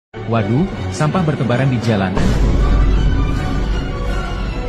Waduh, sampah bertebaran di jalanan.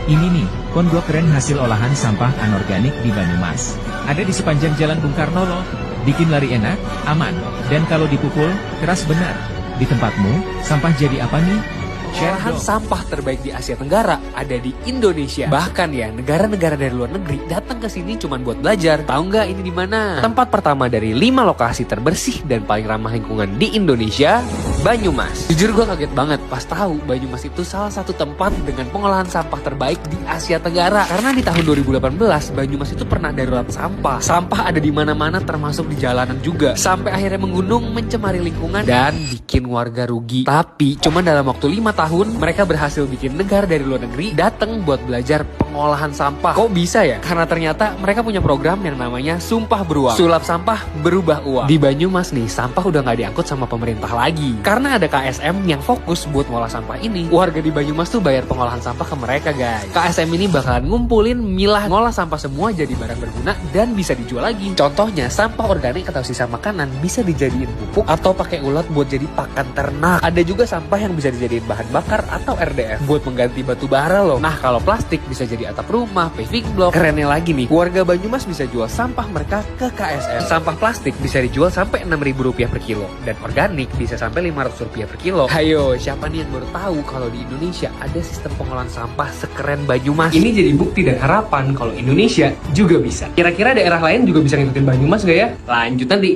Ini nih, kondok keren hasil olahan sampah anorganik di Banyumas. Ada di sepanjang Jalan Bung Karno loh. Bikin lari enak, aman, dan kalau dipukul, keras benar. Di tempatmu, sampah jadi apa nih? Olahan sampah terbaik di Asia Tenggara ada di Indonesia. Bahkan ya, negara-negara dari luar negeri datang ke sini cuma buat belajar. Tahu nggak ini di mana? Tempat pertama dari 5 lokasi terbersih dan paling ramah lingkungan di Indonesia, Banyumas. Jujur gue kaget banget pas tahu Banyumas itu salah satu tempat dengan pengolahan sampah terbaik di Asia Tenggara. Karena di tahun 2018 Banyumas itu pernah darurat sampah. Sampah ada di mana-mana termasuk di jalanan juga. Sampai akhirnya menggunung, mencemari lingkungan dan bikin warga rugi. Tapi cuma dalam waktu 5 tahun mereka berhasil bikin negara dari luar negeri datang buat belajar pengolahan sampah. Kok bisa ya? Karena ternyata mereka punya program yang namanya Sumpah Beruang. Sulap sampah berubah uang. Di Banyumas nih, sampah udah nggak diangkut sama pemerintah lagi. Karena ada KSM yang fokus buat ngolah sampah ini. Warga di Banyumas tuh bayar pengolahan sampah ke mereka, guys. KSM ini bakalan ngumpulin, milah, ngolah sampah semua jadi barang berguna dan bisa dijual lagi. Contohnya, sampah organik atau sisa makanan bisa dijadiin pupuk atau pakai ulat buat jadi pakan ternak. Ada juga sampah yang bisa dijadiin bahan bakar atau RDF buat mengganti batu bara loh. Nah, kalau plastik bisa jadi atap rumah, paving block. Kerennya lagi nih, warga Banyumas bisa jual sampah mereka ke KSM. Sampah plastik bisa dijual sampai Rp6.000 per kilo dan organik bisa sampai Rp500 per kilo. Ayo, siapa nih yang baru tahu kalau di Indonesia ada sistem pengolahan sampah sekeren Banyumas? Ini jadi bukti dan harapan kalau Indonesia juga bisa. Kira-kira daerah lain juga bisa ngikutin Banyumas nggak ya? Lanjut nanti.